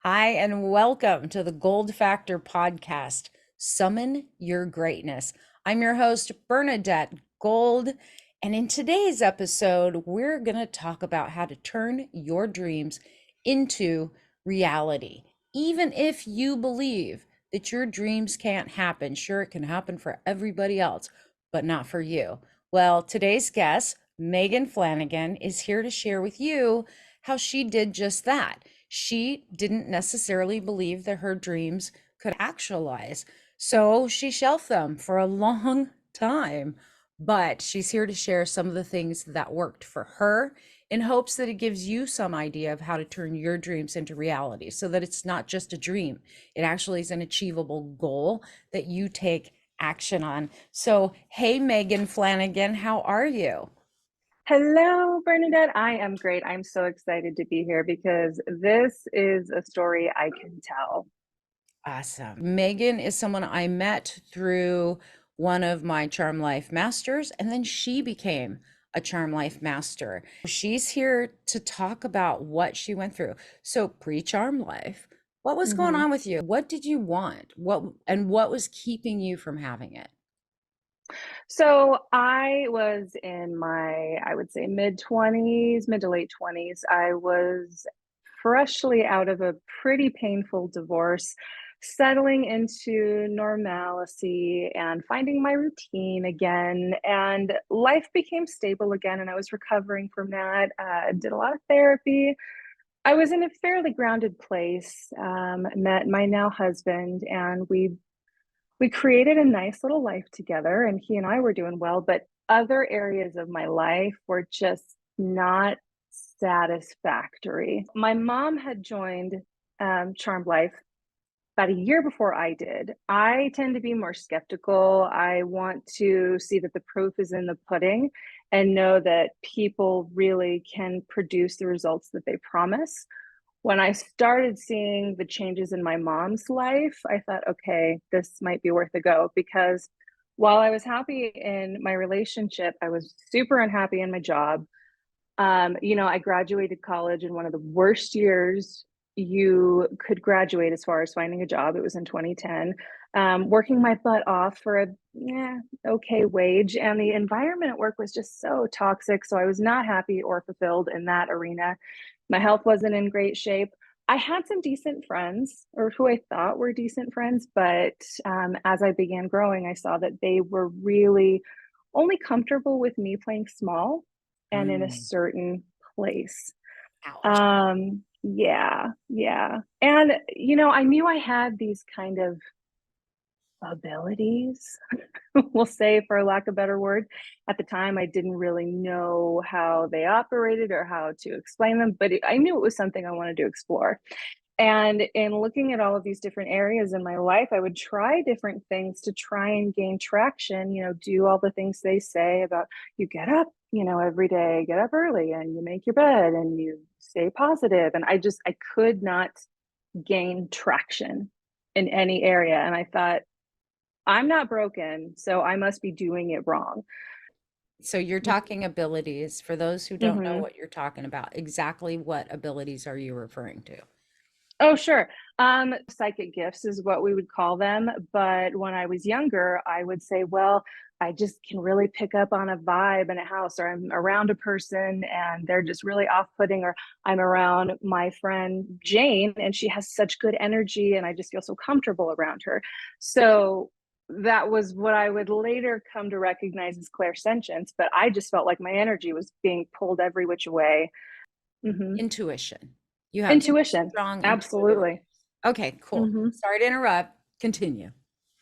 Hi, and welcome to the Gold Factor podcast, Summon Your Greatness. I'm your host, Bernadette Gold. And in today's episode, we're going to talk about how to turn your dreams into reality. Even if you believe that your dreams can't happen, sure, it can happen for everybody else, but not for you. Well, today's guest, Megan Flanagan, is here to share with you how she did just that. She didn't necessarily believe that her dreams could actualize. So she shelved them for a long time. But she's here to share some of the things that worked for her in hopes that it gives you some idea of how to turn your dreams into reality so that it's not just a dream. It actually is an achievable goal that you take action on. So, hey, Megan Flanagan, how are you? Hello, Bernadette. I am great. I'm so excited to be here because this is a story I can tell. Awesome. Megan is someone I met through one of my Charm Life Masters, and then she became a Charm Life Master. She's here to talk about what she went through. So, pre-Charm Life, what was going Mhm. on with you? What did you want? What was keeping you from having it? So I was in I would say mid 20s, mid to late 20s. I was freshly out of a pretty painful divorce, settling into normalcy and finding my routine again. And life became stable again. And I was recovering from that. Did a lot of therapy. I was in a fairly grounded place, met my now husband, and we created a nice little life together, and he and I were doing well, but other areas of my life were just not satisfactory. My mom had joined Charmed Life about a year before I did. I tend to be more skeptical. I want to see that the proof is in the pudding and know that people really can produce the results that they promise. When I started seeing the changes in my mom's life, I thought, okay, this might be worth a go because while I was happy in my relationship, I was super unhappy in my job. I graduated college in one of the worst years you could graduate as far as finding a job. It was in 2010. Working my butt off for a okay wage, and the environment at work was just so toxic. So I was not happy or fulfilled in that arena. My health wasn't in great shape. I had some decent friends, or who I thought were decent friends, but as I began growing, I saw that they were really only comfortable with me playing small and in a Mm, certain place. ouch. Yeah, yeah. And, I knew I had these kind of abilities, we'll say, for lack of a better word. At the time, I didn't really know how they operated or how to explain them, but I knew it was something I wanted to explore. And in looking at all of these different areas in my life, I would try different things to try and gain traction, do all the things they say about you get up, every day, get up early and you make your bed and you stay positive. And I could not gain traction in any area. And I thought, I'm not broken, so I must be doing it wrong. So you're talking abilities. For those who don't know Mm-hmm. what you're talking about, exactly what abilities are you referring to? Oh, sure. Psychic gifts is what we would call them. But when I was younger, I would say, well, I just can really pick up on a vibe in a house, or I'm around a person and they're just really off putting, or I'm around my friend Jane and she has such good energy and I just feel so comfortable around her. So that was what I would later come to recognize as clairsentience. But I just felt like my energy was being pulled every which way. Hmm. Intuition. You have Intuition. strong intuitive. Absolutely. Okay, cool. Hmm. Sorry to interrupt. Continue.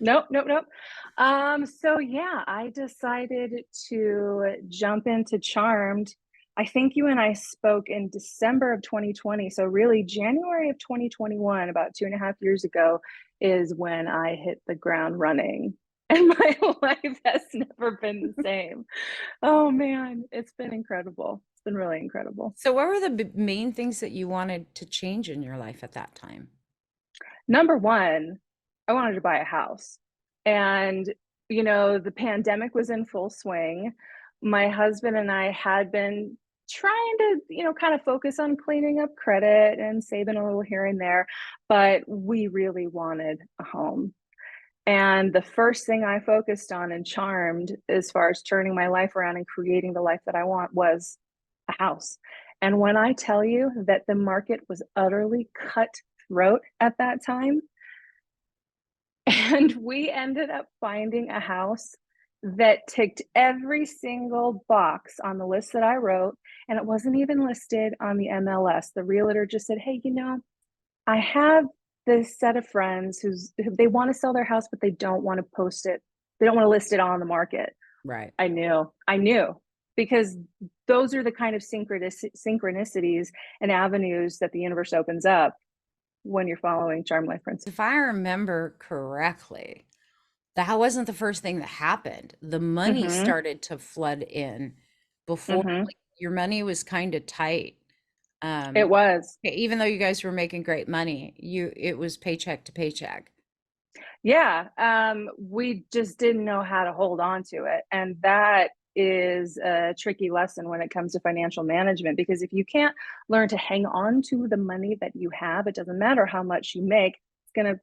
Nope, nope, nope. So yeah, I decided to jump into Charmed. I think you and I spoke in December of 2020. So really January of 2021, about 2.5 years ago, is when I hit the ground running. And my life has never been the same. Oh man, it's been incredible. It's been really incredible. So what were the main things that you wanted to change in your life at that time? Number one, I wanted to buy a house. And, the pandemic was in full swing. My husband and I had been trying to, kind of focus on cleaning up credit and saving a little here and there. But we really wanted a home. And the first thing I focused on and charmed as far as turning my life around and creating the life that I want was a house. And when I tell you that the market was utterly cutthroat at that time, and we ended up finding a house that ticked every single box on the list that I wrote, and it wasn't even listed on the MLS. The realtor just said, "Hey, I have this set of friends who they want to sell their house, but they don't want to post it. They don't want to list it on the market." Right. I knew, because those are the kind of synchronicities and avenues that the universe opens up when you're following charm life principles. If I remember correctly, that wasn't the first thing that happened. The money Mm-hmm. started to flood in before, Mm-hmm. like, your money was kind of tight. It Um, was. even though you guys were making great money, it was paycheck to paycheck. Yeah. We just didn't know how to hold on to it. And that is a tricky lesson when it comes to financial management, because if you can't learn to hang on to the money that you have, it doesn't matter how much you make, it's going to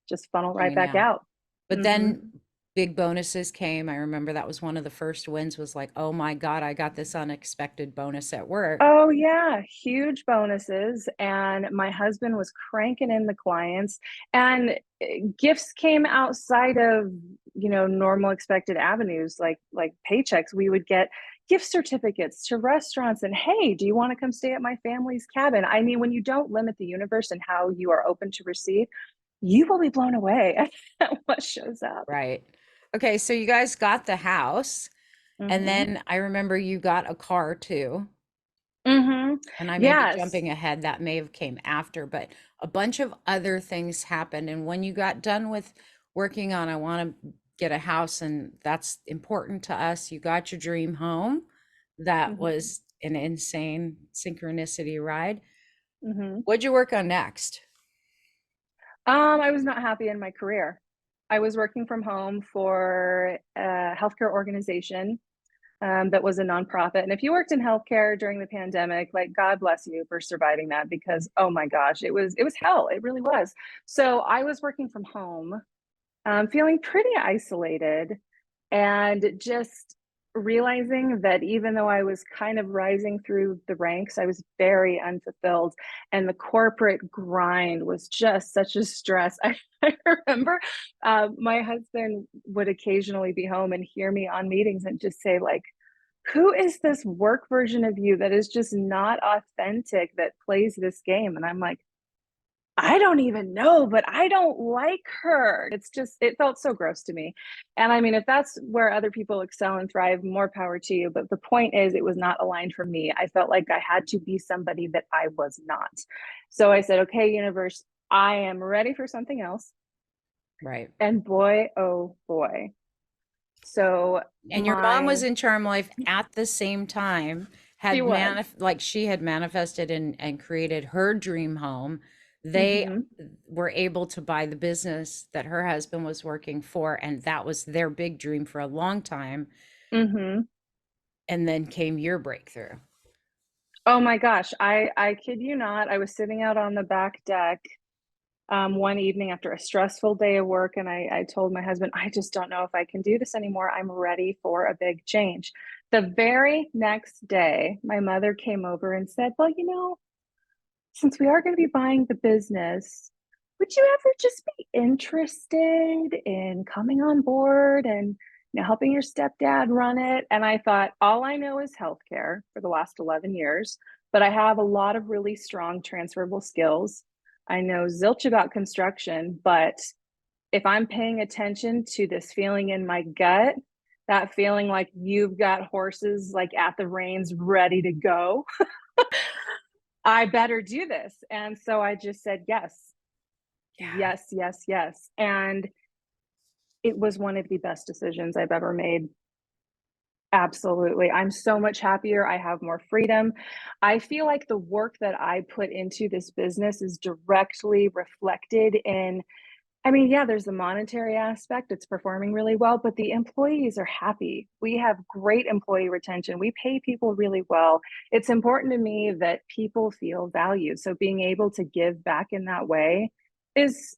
just funnel right Drain back out. out. But Mm-hmm. then big bonuses came. I remember that was one of the first wins, was like, oh my God, I got this unexpected bonus at work. Oh yeah, huge bonuses. And my husband was cranking in the clients, and gifts came outside of, normal expected avenues, like paychecks. We would get gift certificates to restaurants, and hey, do you want to come stay at my family's cabin? I mean, when you don't limit the universe and how you are open to receive, you will be blown away at what shows up. Right. Okay, so you guys got the house, and Mm-hmm. then I remember you got a car too. Mm-hmm. And I may be Yes. jumping ahead, that may have came after, but a bunch of other things happened. And when you got done with working on, I want to get a house, and that's important to us, you got your dream home. That Mm-hmm. was an insane synchronicity ride. Mm-hmm. What'd you work on next? I was not happy in my career. I was working from home for a healthcare organization, that was a nonprofit. And if you worked in healthcare during the pandemic, like, God bless you for surviving that, because oh my gosh, it was hell. It really was. So I was working from home, feeling pretty isolated, and just realizing that even though I was kind of rising through the ranks, I was very unfulfilled. And the corporate grind was just such a stress. I remember my husband would occasionally be home and hear me on meetings and just say, like, who is this work version of you that is just not authentic, that plays this game? And I'm like, I don't even know, but I don't like her. It felt so gross to me. And I mean, if that's where other people excel and thrive, more power to you. But the point is, it was not aligned for me. I felt like I had to be somebody that I was not. So I said, okay, universe, I am ready for something else. Right. And boy, oh boy. So And your mom was my, in Charm Life at the same time, she had was. like she had manifested and created her dream home. They Mm-hmm. were able to buy the business that her husband was working for, and that was their big dream for a long time. Mm-hmm. And then came your breakthrough. Oh my gosh. I kid you not. I was sitting out on the back deck one evening after a stressful day of work, and I told my husband, I just don't know if I can do this anymore. I'm ready for a big change. The very next day, my mother came over and said, well, since we are going to be buying the business, would you ever just be interested in coming on board and, helping your stepdad run it? And I thought, all I know is healthcare for the last 11 years, but I have a lot of really strong transferable skills. I know zilch about construction, but if I'm paying attention to this feeling in my gut, that feeling like you've got horses like at the reins ready to go, I better do this. And so I just said yes, Yeah. yes, yes, yes. And it was one of the best decisions I've ever made. Absolutely. I'm so much happier. I have more freedom. I feel like the work that I put into this business is directly reflected in I mean, yeah, there's the monetary aspect. It's performing really well, but the employees are happy. We have great employee retention. We pay people really well. It's important to me that people feel valued. So being able to give back in that way is,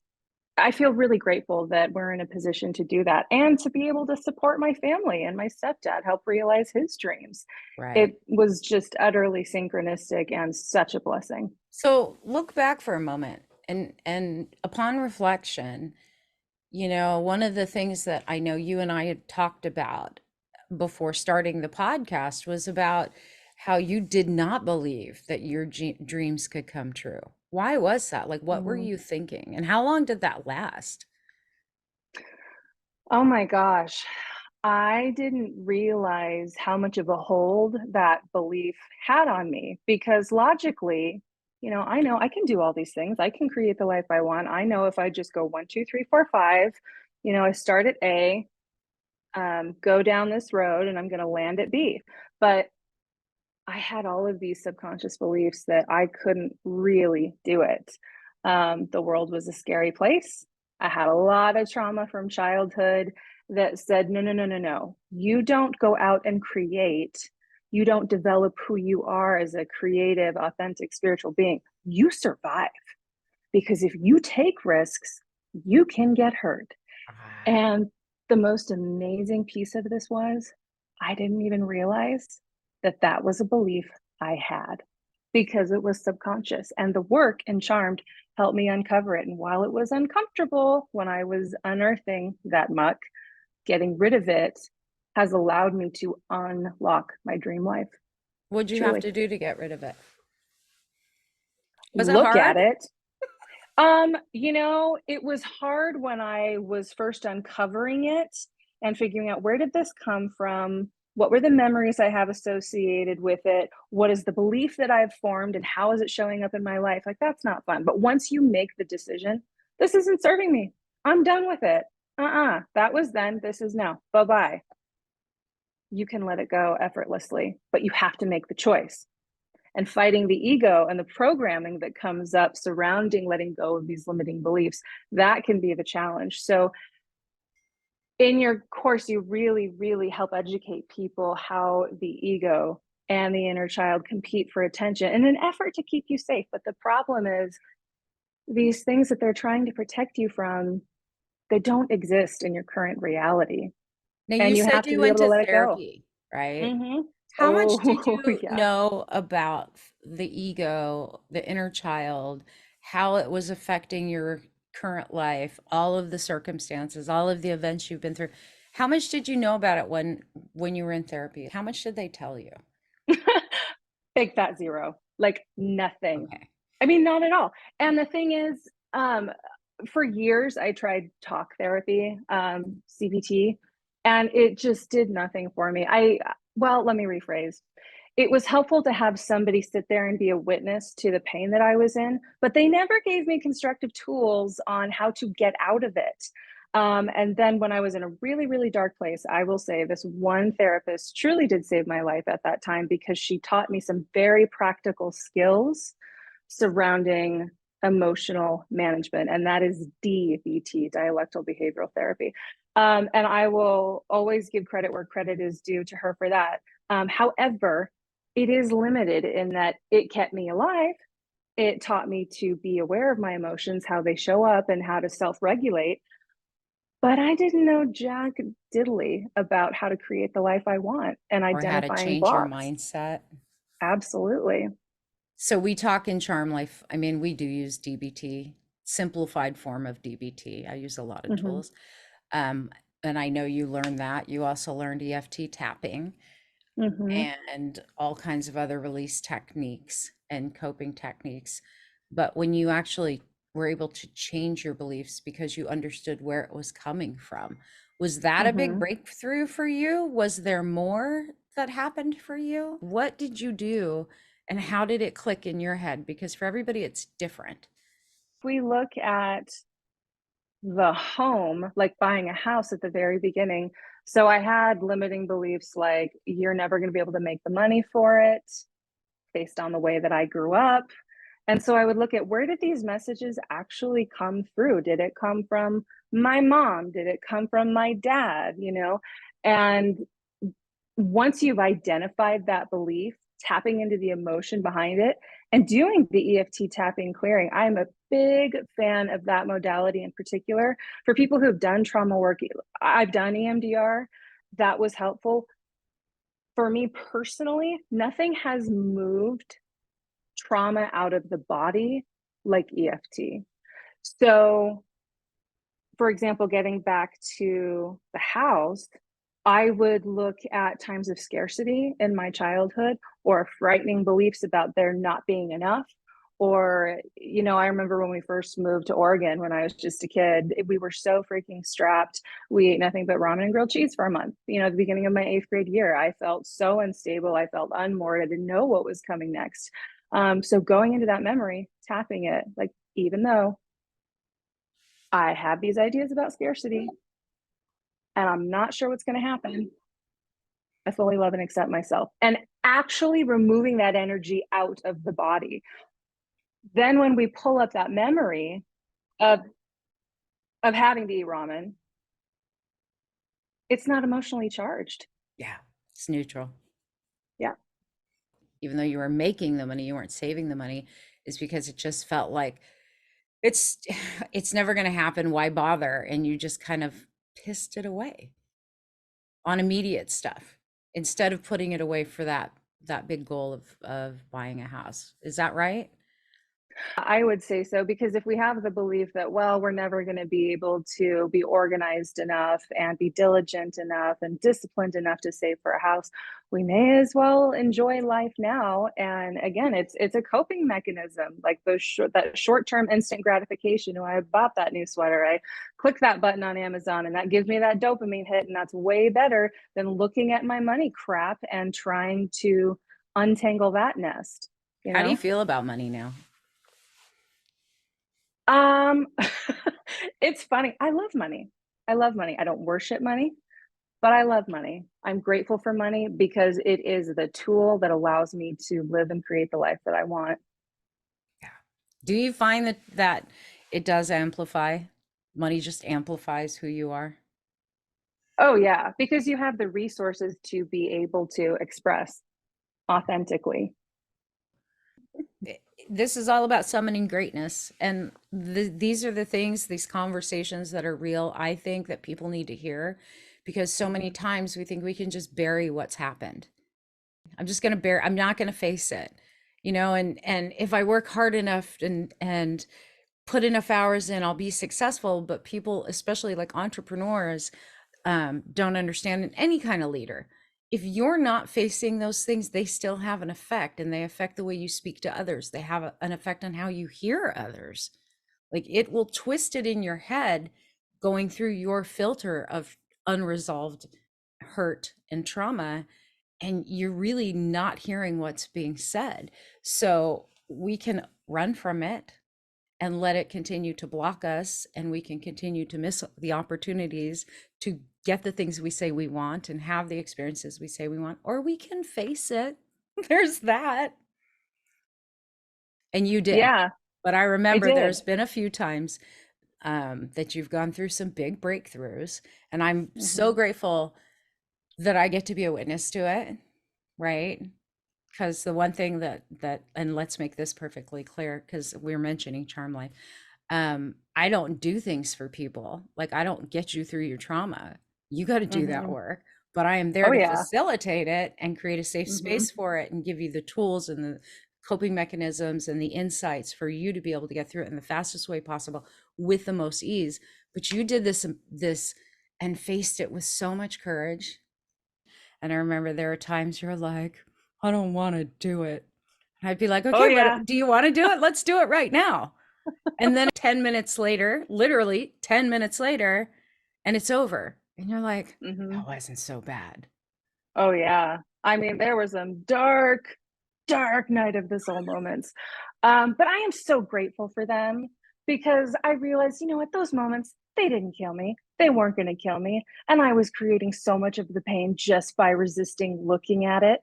I feel really grateful that we're in a position to do that and to be able to support my family and my stepdad, help realize his dreams. Right. It was just utterly synchronistic and such a blessing. So look back for a moment and upon reflection, one of the things that I know you and I had talked about before starting the podcast was about how you did not believe that your dreams could come true. Why was that? Like, what were Mm. you thinking? And how long did that last? Oh my gosh. I didn't realize how much of a hold that belief had on me because logically, I know I can do all these things. I can create the life I want. I know if I just go one, two, three, four, five, I start at A, go down this road, and I'm going to land at B. But I had all of these subconscious beliefs that I couldn't really do it. The world was a scary place. I had a lot of trauma from childhood that said, no, no, no, no, no. You don't go out and create. You don't develop who you are as a creative, authentic, spiritual being. You survive because if you take risks, you can get hurt. Ah. And the most amazing piece of this was I didn't even realize that that was a belief I had because it was subconscious. And the work in Charmed helped me uncover it. And while it was uncomfortable when I was unearthing that muck, getting rid of it has allowed me to unlock my dream life. What'd you have Truly. to do to get rid of it? Was it Look hard? at it. It was hard when I was first uncovering it and figuring out where did this come from? What were the memories I have associated with it? What is the belief that I've formed and how is it showing up in my life? Like, that's not fun. But once you make the decision, this isn't serving me. I'm done with it. That was then. This is now. Bye bye. You can let it go effortlessly, but you have to make the choice and fighting the ego and the programming that comes up surrounding letting go of these limiting beliefs, that can be the challenge. So in your course, you really, really help educate people how the ego and the inner child compete for attention in an effort to keep you safe. But the problem is these things that they're trying to protect you from, they don't exist in your current reality. Now, And you you said have to you be went able to to let it go. therapy, right? Mm-hmm. How much did Oh, you yeah. know about the ego, the inner child, how it was affecting your current life, all of the circumstances, all of the events you've been through? How much did you know about it when you were in therapy? How much did they tell you? Big fat zero, like nothing. Okay. I mean, not at all. And the thing is, for years I tried talk therapy, CBT, and it just did nothing for me. Well, let me rephrase. It was helpful to have somebody sit there and be a witness to the pain that I was in, but they never gave me constructive tools on how to get out of it. And then when I was in a really, really dark place, I will say this one therapist truly did save my life at that time because she taught me some very practical skills surrounding emotional management, and that is DBT, dialectal behavioral therapy. And I will always give credit where credit is due to her for that. However, it is limited in that it kept me alive. It taught me to be aware of my emotions, how they show up, and how to self regulate. But I didn't know jack diddly about how to create the life I want and Or how to identifying change your blocks. mindset? Absolutely. So we talk in Charm Life. I mean, we do use DBT, simplified form of DBT. I use a lot of Mm-hmm. tools. Um, and I know you learned that. You also learned EFT tapping Mm-hmm. and all kinds of other release techniques and coping techniques. But when you actually were able to change your beliefs because you understood where it was coming from, was that a big Mm-hmm. breakthrough for you? Was there more that happened for you? What did you do and how did it click in your head? Because for everybody, it's different. If we look at the home, like buying a house at the very beginning, so I had limiting beliefs like you're never going to be able to make the money for it based on the way that I grew up. And so I would look at, where did these messages actually come through? Did it come from my mom? Did it come from my dad? And once you've identified that belief, tapping into the emotion behind it and doing the EFT tapping clearing. I'm a big fan of that modality in particular. For people who've done trauma work, I've done EMDR. That was helpful. For me personally, nothing has moved trauma out of the body like EFT. So, for example, getting back to the house, I would look at times of scarcity in my childhood, or frightening beliefs about there not being enough. Or, I remember when we first moved to Oregon when I was just a kid, we were so freaking strapped. We ate nothing but ramen and grilled cheese for a month. At the beginning of my 8th grade year, I felt so unstable. I felt unmoored. I didn't know what was coming next. So going into that memory, tapping it, like, even though I have these ideas about scarcity and I'm not sure what's going to happen, I fully love and accept myself, and actually removing that energy out of the body. Then when we pull up that memory of having to eat ramen, it's not emotionally charged. Yeah, it's neutral. Yeah. Even though you were making the money, you weren't saving the money, is because it just felt like it's it's never going to happen. Why bother? And you just kind of pissed it away on immediate stuff instead of putting it away for that big goal of buying a house. Is that right? I would say so, because if we have the belief that, well, we're never going to be able to be organized enough and be diligent enough and disciplined enough to save for a house, we may as well enjoy life now. And again, it's a coping mechanism, like that short-term instant gratification. When I bought that new sweater, I click that button on Amazon and that gives me that dopamine hit, and that's way better than looking at my money crap and trying to untangle that nest, How do you feel about money now? Um, it's funny. I love money. I love money. I don't worship money, but I love money. I'm grateful for money because it is the tool that allows me to live and create the life that I want. Yeah. Do you find that it does amplify? Money just amplifies who you are? Oh, yeah, because you have the resources to be able to express authentically. This is all about summoning greatness, and these are the things, these conversations that are real, I think, that people need to hear, because so many times we think we can just bury what's happened. I'm not going to face it, and if I work hard enough and put enough hours in, I'll be successful. But people, especially like entrepreneurs, don't understand, and any kind of leader, if you're not facing those things, they still have an effect, and they affect the way you speak to others. They have an effect on how you hear others. Like, it will twist it in your head, going through your filter of unresolved hurt and trauma, and you're really not hearing what's being said. So we can run from it and let it continue to block us, and we can continue to miss the opportunities to get the things we say we want and have the experiences we say we want, or we can face it. There's that. And you did. Yeah, But I I remember did. there's been a few times that you've gone through some big breakthroughs, and I'm so Hmm. grateful that I get to be a witness to it, right? Because the one thing that and let's make this perfectly clear, because we're mentioning charm life, I don't do things for people. Like, I don't get you through your trauma. You got to do that Hmm. work, but I am there Oh, to yeah. facilitate it and create a safe Hmm. space for it and give you the tools and the coping mechanisms and the insights for you to be able to get through it in the fastest way possible with the most ease. But you did this and faced it with so much courage. And I remember there are times you're like, I don't want to do it. And I'd be like, Oh, okay, yeah. what do you want to do it? Let's do it right now. And then 10 minutes later, literally 10 minutes later, and it's over. And you're like, Hmm. that wasn't so bad. Oh, yeah. I mean, there were some dark, dark night of the soul moments. But I am so grateful for them, because I realized, at those moments, they didn't kill me. They weren't going to kill me. And I was creating so much of the pain just by resisting looking at it.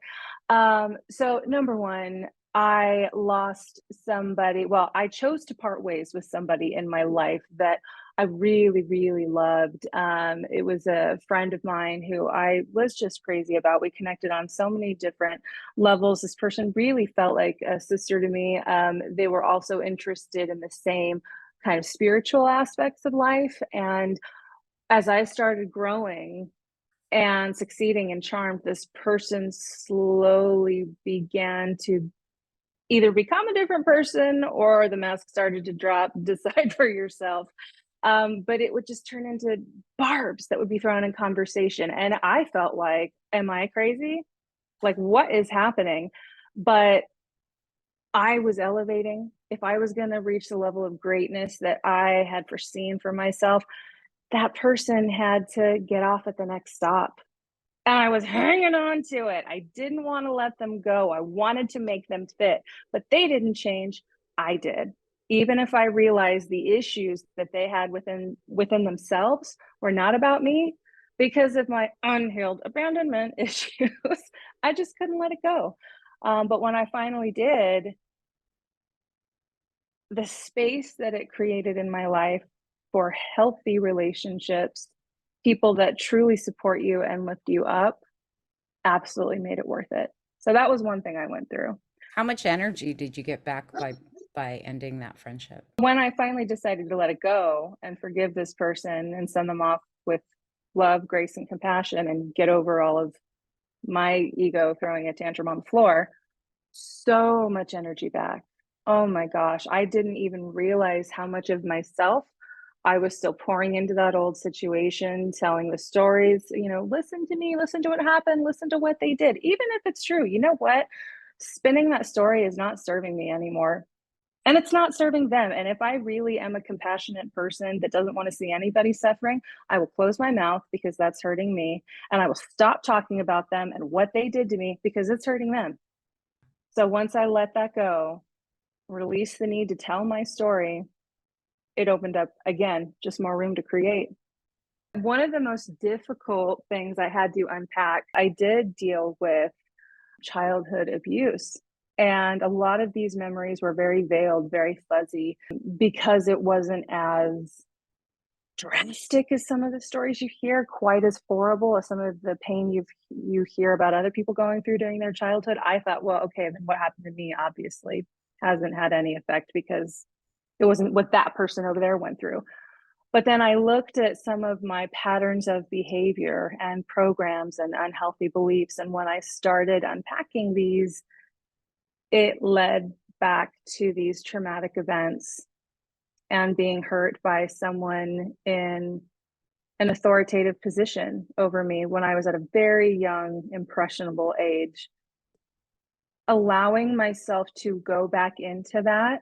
So number one, I lost somebody. Well, I chose to part ways with somebody in my life that I really, really loved. It was a friend of mine who I was just crazy about. We connected on so many different levels. This person really felt like a sister to me. They were also interested in the same kind of spiritual aspects of life. And as I started growing and succeeding in charm, this person slowly began to either become a different person or the mask started to drop. Decide for yourself. But it would just turn into barbs that would be thrown in conversation. And I felt like, am I crazy? Like, what is happening? But I was elevating. If I was going to reach the level of greatness that I had foreseen for myself, that person had to get off at the next stop. And I was hanging on to it. I didn't want to let them go. I wanted to make them fit, but they didn't change. I did. Even if I realized the issues that they had within themselves were not about me, because of my unhealed abandonment issues, I just couldn't let it go. But when I finally did, the space that it created in my life for healthy relationships, people that truly support you and lift you up, absolutely made it worth it. So that was one thing I went through. How much energy did you get back by ending that friendship? When I finally decided to let it go and forgive this person and send them off with love, grace, and compassion and get over all of my ego throwing a tantrum on the floor, so much energy back. Oh my gosh, I didn't even realize how much of myself I was still pouring into that old situation, telling the stories, listen to me, listen to what happened, listen to what they did. Even if it's true, you know what? Spinning that story is not serving me anymore. And it's not serving them. And if I really am a compassionate person that doesn't want to see anybody suffering, I will close my mouth because that's hurting me. And I will stop talking about them and what they did to me because it's hurting them. So once I let that go, release the need to tell my story, it opened up again, just more room to create. One of the most difficult things I had to unpack, I did deal with childhood abuse. And a lot of these memories were very veiled, very fuzzy, because it wasn't as drastic as some of the stories you hear, quite as horrible as some of the pain you hear about other people going through during their childhood. I thought, well, okay, then what happened to me obviously hasn't had any effect because it wasn't what that person over there went through. But then I looked at some of my patterns of behavior and programs and unhealthy beliefs. And when I started unpacking these, it led back to these traumatic events and being hurt by someone in an authoritative position over me when I was at a very young, impressionable age. Allowing myself to go back into that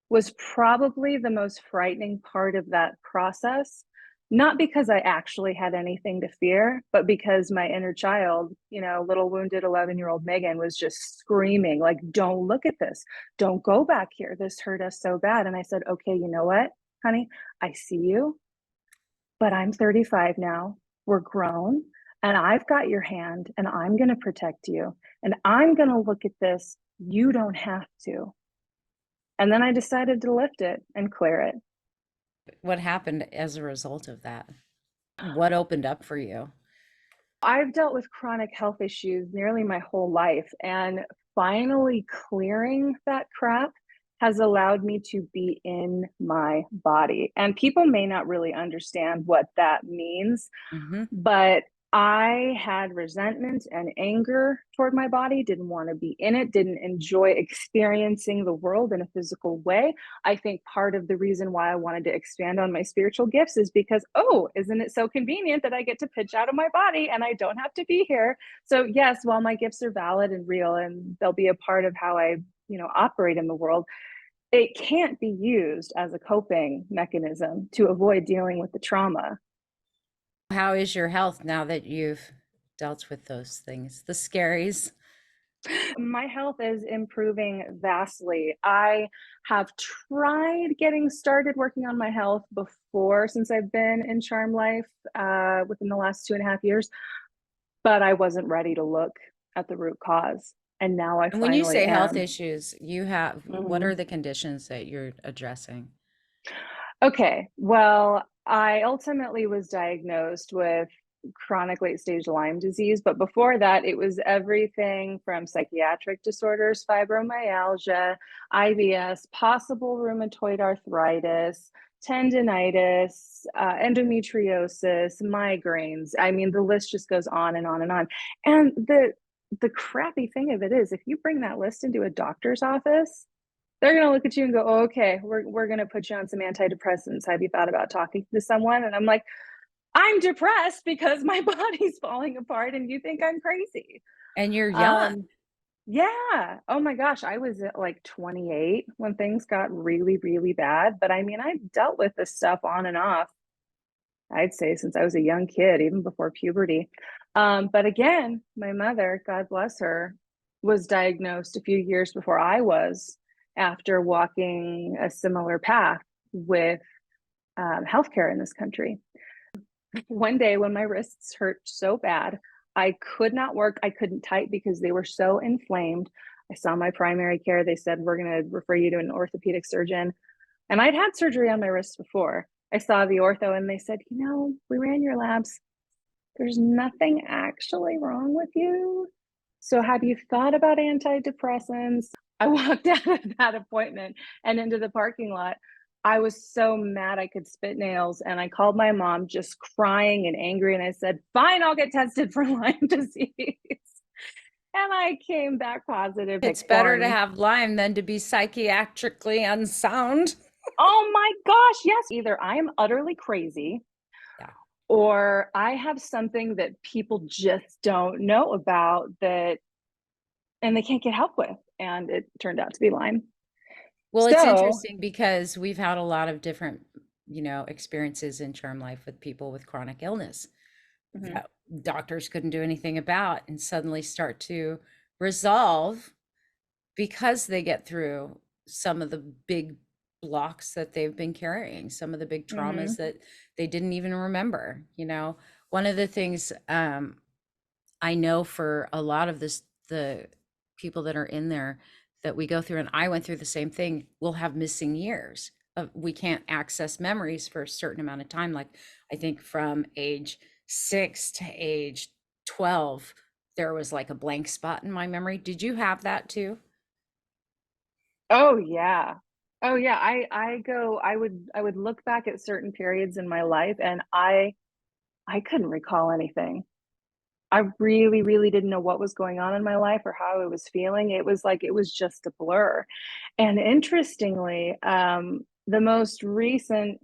was probably the most frightening part of that process. Not because I actually had anything to fear, but because my inner child, little wounded 11-year-old Megan was just screaming, like, don't look at this. Don't go back here. This hurt us so bad. And I said, okay, you know what, honey? I see you, but I'm 35 now. We're grown and I've got your hand and I'm going to protect you and I'm going to look at this. You don't have to. And then I decided to lift it and clear it. What happened as a result of that? What opened up for you? I've dealt with chronic health issues nearly my whole life, and finally clearing that crap has allowed me to be in my body. And people may not really understand what that means, Hmm. but I had resentment and anger toward my body, didn't want to be in it, didn't enjoy experiencing the world in a physical way. I think part of the reason why I wanted to expand on my spiritual gifts is because, oh, isn't it so convenient that I get to pitch out of my body and I don't have to be here? So, yes, while my gifts are valid and real and they'll be a part of how I, operate in the world, it can't be used as a coping mechanism to avoid dealing with the trauma. How is your health now that you've dealt with those things, the scaries? My health is improving vastly. I have tried getting started working on my health before since I've been in Charm Life within the last 2.5 years, but I wasn't ready to look at the root cause. And now I And when you finally say health am. issues, you have, what Mhm. are the conditions that you're addressing? Okay, well, I ultimately was diagnosed with chronic late stage Lyme disease, but before that, it was everything from psychiatric disorders, fibromyalgia, IBS, possible rheumatoid arthritis, tendinitis, endometriosis, migraines. I mean, the list just goes on and on and on. And the crappy thing of it is, if you bring that list into a doctor's office, they're going to look at you and go, oh, okay, we're going to put you on some antidepressants. Have you thought about talking to someone? And I'm like, I'm depressed because my body's falling apart and you think I'm crazy. And you're young. Um, yeah. Oh my gosh. I was at like 28 when things got really, really bad. But I mean, I've dealt with this stuff on and off, I'd say, since I was a young kid, even before puberty. But again, my mother, God bless her, was diagnosed a few years before I was, after walking a similar path with healthcare in this country. One day when my wrists hurt so bad, I could not work. I couldn't type because they were so inflamed. I saw my primary care. They said, we're going to refer you to an orthopedic surgeon. And I'd had surgery on my wrists before. I saw the ortho and they said, we ran your labs. There's nothing actually wrong with you. So have you thought about antidepressants? I walked out of that appointment and into the parking lot. I was so mad I could spit nails. And I called my mom just crying and angry. And I said, fine, I'll get tested for Lyme disease. And I came back positive. It's Picked better to one. have Lyme than to be psychiatrically unsound. Oh my gosh, yes. Either I am utterly crazy Yeah. or I have something that people just don't know about that and they can't get help with. And it turned out to be Lyme. Well, it's So, interesting because we've had a lot of different, experiences in term life with people with chronic illness mhm, that doctors couldn't do anything about and suddenly start to resolve because they get through some of the big blocks that they've been carrying, some of the big traumas mhm, that they didn't even remember. One of the things I know for a lot of the people that are in there that we go through, and I went through the same thing, we'll have missing years. We can't access memories for a certain amount of time. Like I think from age 6 to age 12, there was like a blank spot in my memory. Did you have that too? oh yeah. Oh yeah. I would look back at certain periods in my life and I couldn't recall anything. I really, really didn't know what was going on in my life or how I was feeling. It was like it was just a blur. And interestingly, the most recent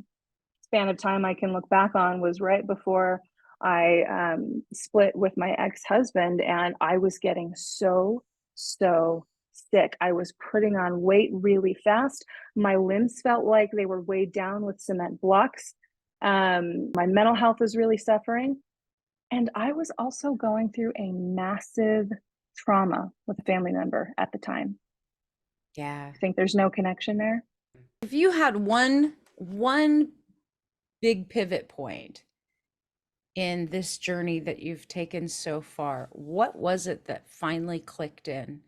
span of time I can look back on was right before I split with my ex-husband, and I was getting so sick. I was putting on weight really fast. My limbs felt like they were weighed down with cement blocks. My mental health was really suffering. And I was also going through a massive trauma with a family member at the time. Yeah. I think there's no connection there. If you had one big pivot point in this journey that you've taken so far, what was it that finally clicked in?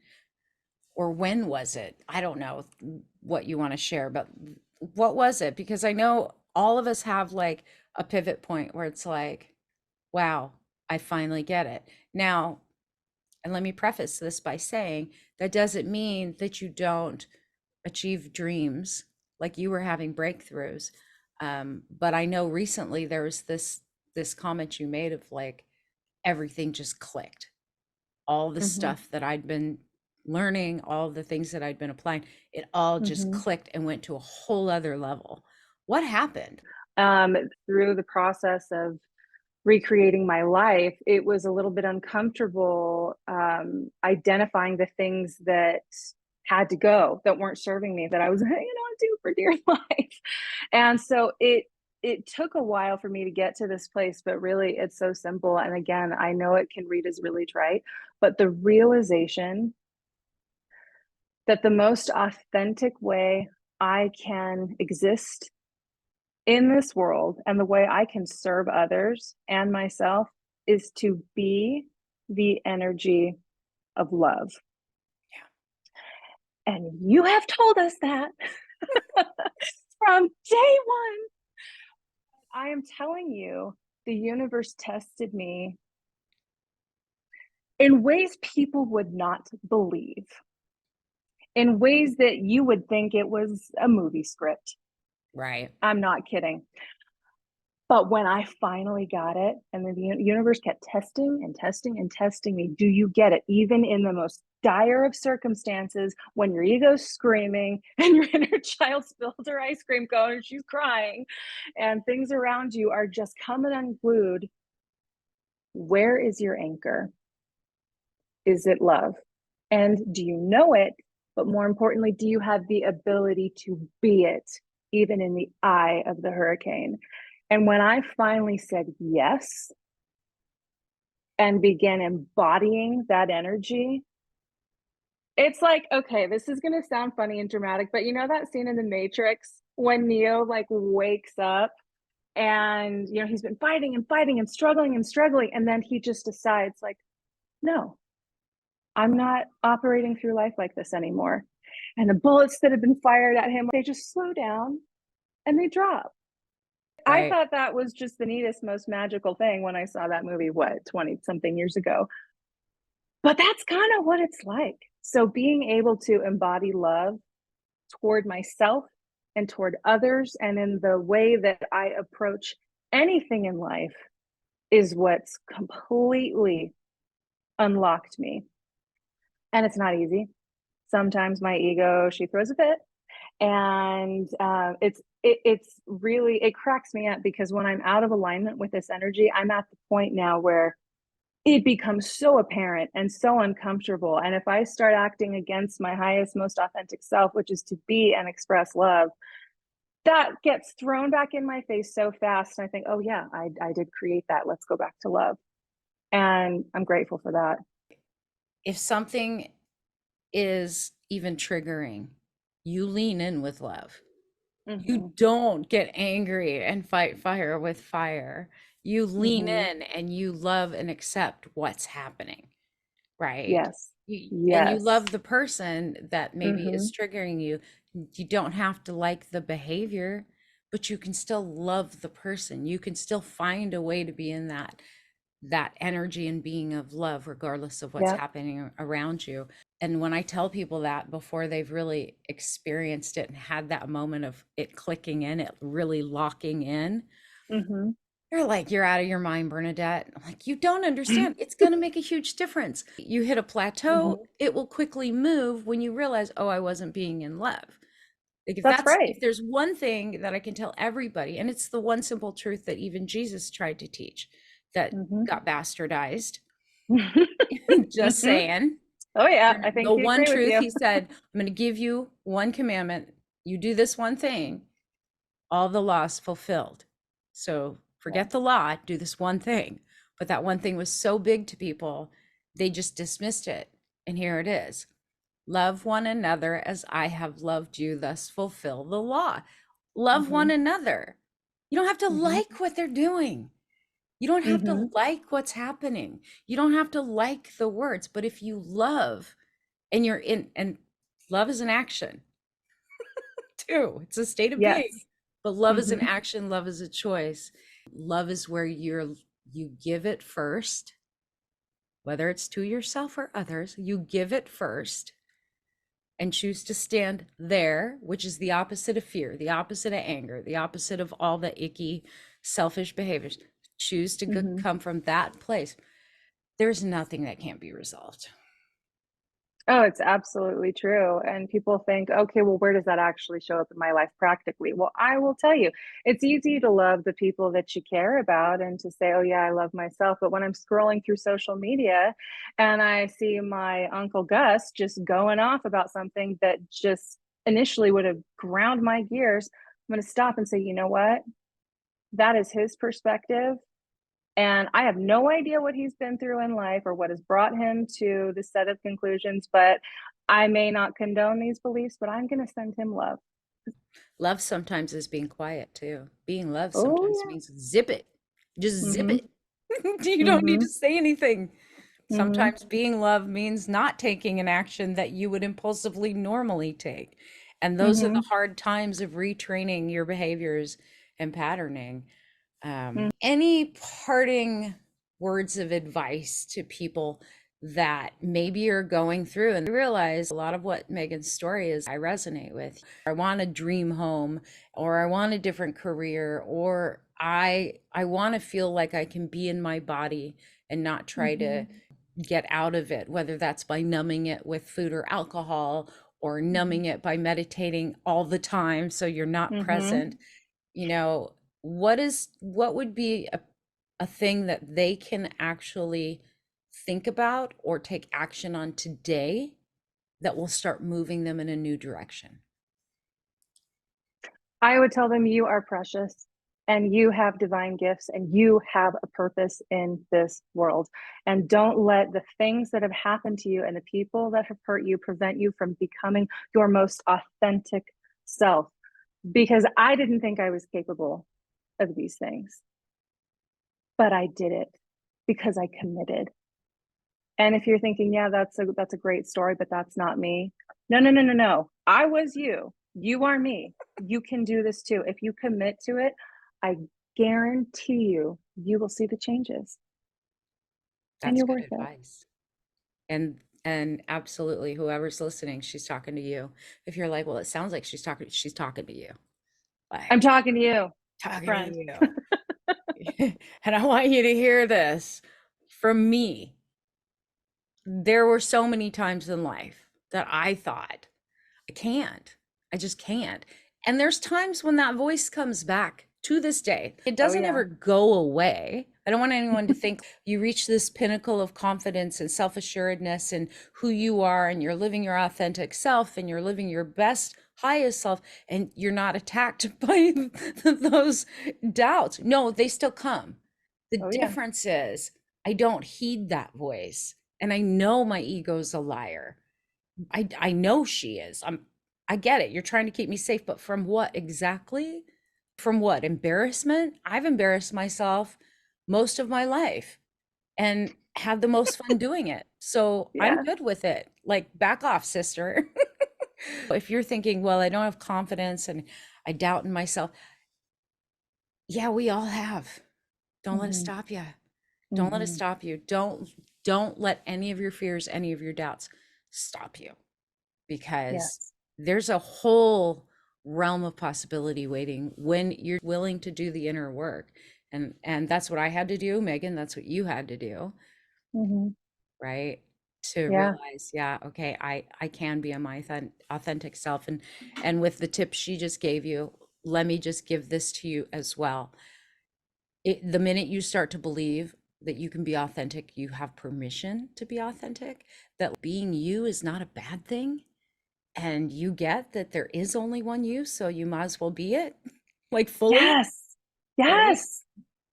Or when was it? I don't know what you want to share, but what was it? Because I know all of us have like a pivot point where it's like, wow, I finally get it. Now, and let me preface this by saying that doesn't mean that you don't achieve dreams like you were having breakthroughs. But I know recently there was this comment you made of like everything just clicked. All the Mm-hmm. stuff that I'd been learning, all the things that I'd been applying, it all just Mm-hmm. clicked and went to a whole other level. What happened? Through the process of recreating my life, it was a little bit uncomfortable identifying the things that had to go, that weren't serving me, that I was hanging on to for dear life. And so it took a while for me to get to this place, but really it's so simple. And again, I know it can read as really trite, but the realization that the most authentic way I can exist in this world and the way I can serve others and myself is to be the energy of love. Yeah. And you have told us that from day one. I am telling you, the universe tested me in ways people would not believe, in ways that you would think it was a movie script. Right. I'm not kidding. But when I finally got it, and then the universe kept testing and testing and testing me, do you get it? Even in the most dire of circumstances, when your ego's screaming and your inner child spilled her ice cream cone and she's crying, and things around you are just coming unglued, where is your anchor? Is it love? And do you know it? But more importantly, do you have the ability to be it, even in the eye of the hurricane? And when I finally said yes and began embodying that energy, it's like, okay, this is going to sound funny and dramatic, but you know that scene in The Matrix when Neo like wakes up and, you know, he's been fighting and fighting and struggling. And then he just decides, like, no, I'm not operating through life like this anymore. And the bullets that have been fired at him, they just slow down and they drop. I Right. thought that was just the neatest, most magical thing when I saw that movie, what, 20 something years ago. But that's kind of what it's like. So being able to embody love toward myself and toward others, and in the way that I approach anything in life, is what's completely unlocked me. And it's not easy. Sometimes my ego, she throws a fit, and it's really, it cracks me up, because when I'm out of alignment with this energy, I'm at the point now where it becomes so apparent and so uncomfortable. And if I start acting against my highest, most authentic self, which is to be and express love, that gets thrown back in my face so fast. And I think, oh yeah, I did create that. Let's go back to love. And I'm grateful for that. If something is even triggering, you lean in with love. You Mm-hmm. don't get angry and fight fire with fire. You lean Mm-hmm. in and you love and accept what's happening, right? Yes. And you Yes. love the person that maybe Mm-hmm. is triggering you. You don't have to like the behavior, but you can still love the person. You can still find a way to be in that energy and being of love, regardless of what's Yep. happening around you. And when I tell people that before they've really experienced it and had that moment of it clicking in, it really locking in, Mm-hmm. they're like, "You're out of your mind, Bernadette." I'm like, "You don't understand. It's going to make a huge difference. You hit a plateau, Mm-hmm. it will quickly move when you realize, oh, I wasn't being in love." Like That's if right. there's one thing that I can tell everybody, and it's the one simple truth that even Jesus tried to teach that Mm-hmm. got bastardized. Just Mm-hmm. saying. Oh yeah, I The think he'd one agree with truth you. he said, I'm going to give you one commandment. You do this one thing, all the law's fulfilled. So Yeah. forget the law, do this one thing. But that one thing was so big to people, they just dismissed it. And here it is: love one another as I have loved you, thus fulfill the law. Love Mm-hmm. one another. You don't have to Mm-hmm. like what they're doing. You don't have to Mm-hmm. like what's happening. You don't have to like the words. But if you love and you're in, and love is an action too, it's a state of being. Yes. But love is an Mm-hmm. action, love is a choice. Love is where you give it first, whether it's to yourself or others, you give it first and choose to stand there, which is the opposite of fear, the opposite of anger, the opposite of all the icky, selfish behaviors. Choose to Mm-hmm. come from that place. There's nothing that can't be resolved. Oh, it's absolutely true. And people think, okay, well, where does that actually show up in my life practically? Well, I will tell you, it's easy to love the people that you care about and to say, oh, yeah, I love myself. But when I'm scrolling through social media and I see my Uncle Gus just going off about something that just initially would have ground my gears, I'm going to stop and say, you know what? That is his perspective. And I have no idea what he's been through in life or what has brought him to this set of conclusions, but I may not condone these beliefs, but I'm going to send him love. Love sometimes is being quiet too. Being loved Oh, sometimes means zip it. Just yeah. zip Mm-hmm. it. You don't need Mm-hmm. to say anything. Mm-hmm. Sometimes being loved means not taking an action that you would impulsively normally take. And those are the Mm-hmm. hard times of retraining your behaviors and patterning. Any parting words of advice to people that maybe you're going through and realize a lot of what Megan's story is, I resonate with. I want a dream home, or I want a different career, or I want to feel like I can be in my body and not try Mm-hmm. to get out of it, whether that's by numbing it with food or alcohol, or Mm-hmm. numbing it by meditating all the time so you're not Mm-hmm. present. You know, what would be a thing that they can actually think about or take action on today that will start moving them in a new direction? I would tell them you are precious and you have divine gifts and you have a purpose in this world. And don't let the things that have happened to you and the people that have hurt you prevent you from becoming your most authentic self. Because I didn't think I was capable of these things, but I did it because I committed. And if you're thinking, yeah, that's a great story, but that's not me. No, no, no, no, no. I was you. You are me. You can do this too. If you commit to it, I guarantee you, you will see the changes and That's you're good worth it. advice. And absolutely, whoever's listening, she's talking to you. If you're like, well, it sounds like she's talking to you. I'm Like, talking to you, talking to friend. you. And I want you to hear this from me. There were so many times in life that I thought, I can't. I just can't. And there's times when that voice comes back to this day. It Oh, doesn't yeah. ever go away. I don't want anyone to think you reach this pinnacle of confidence and self assuredness and who you are, and you're living your authentic self and you're living your best, highest self, and you're not attacked by those doubts. No, they still come. The Oh, yeah. difference is I don't heed that voice. And I know my ego's a liar. I know she is. I get it. You're trying to keep me safe, but from what exactly? From what? Embarrassment? I've embarrassed myself most of my life and had the most fun doing it. So I'm Yeah. good with it. Like, back off, sister. If you're thinking, well, I don't have confidence and I doubt in myself, yeah, we all have. Don't let it Mm-hmm. stop you. Don't let it Mm-hmm. stop you. Don't let any of your fears, any of your doubts stop you, because Yes. there's a whole realm of possibility waiting when you're willing to do the inner work. And that's what I had to do, Megan. That's what you had to do, Mm-hmm. right? To Yeah. realize, yeah, okay, I can be my authentic self. And with the tips she just gave you, let me just give this to you as well. The minute you start to believe that you can be authentic, you have permission to be authentic, that being you is not a bad thing, and you get that there is only one you, so you might as well be it, like, fully, Yes. right? Yes.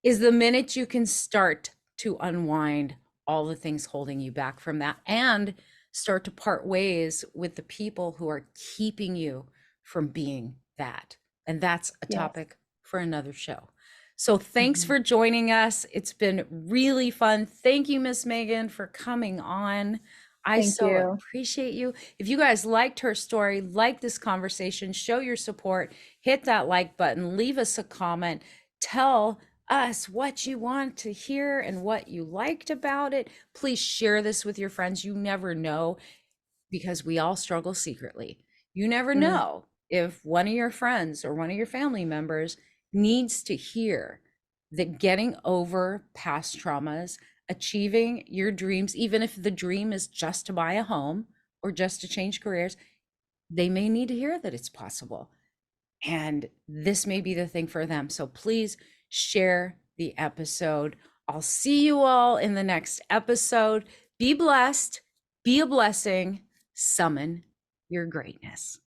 Is the minute you can start to unwind all the things holding you back from that, and start to part ways with the people who are keeping you from being that. And that's a Yes. topic for another show. So thanks Mm-hmm. for joining us. It's been really fun. Thank you, Miss Megan, for coming on. I Thank so you. appreciate you. If you guys liked her story, like this conversation, show your support, hit that like button, leave us a comment, tell us what you want to hear and what you liked about it. Please share this with your friends. You never know, because we all struggle secretly. You never Mm. know if one of your friends or one of your family members needs to hear that getting over past traumas, achieving your dreams, even if the dream is just to buy a home or just to change careers, they may need to hear that it's possible. And this may be the thing for them. So please share the episode. I'll see you all in the next episode. Be blessed, be a blessing, summon your greatness.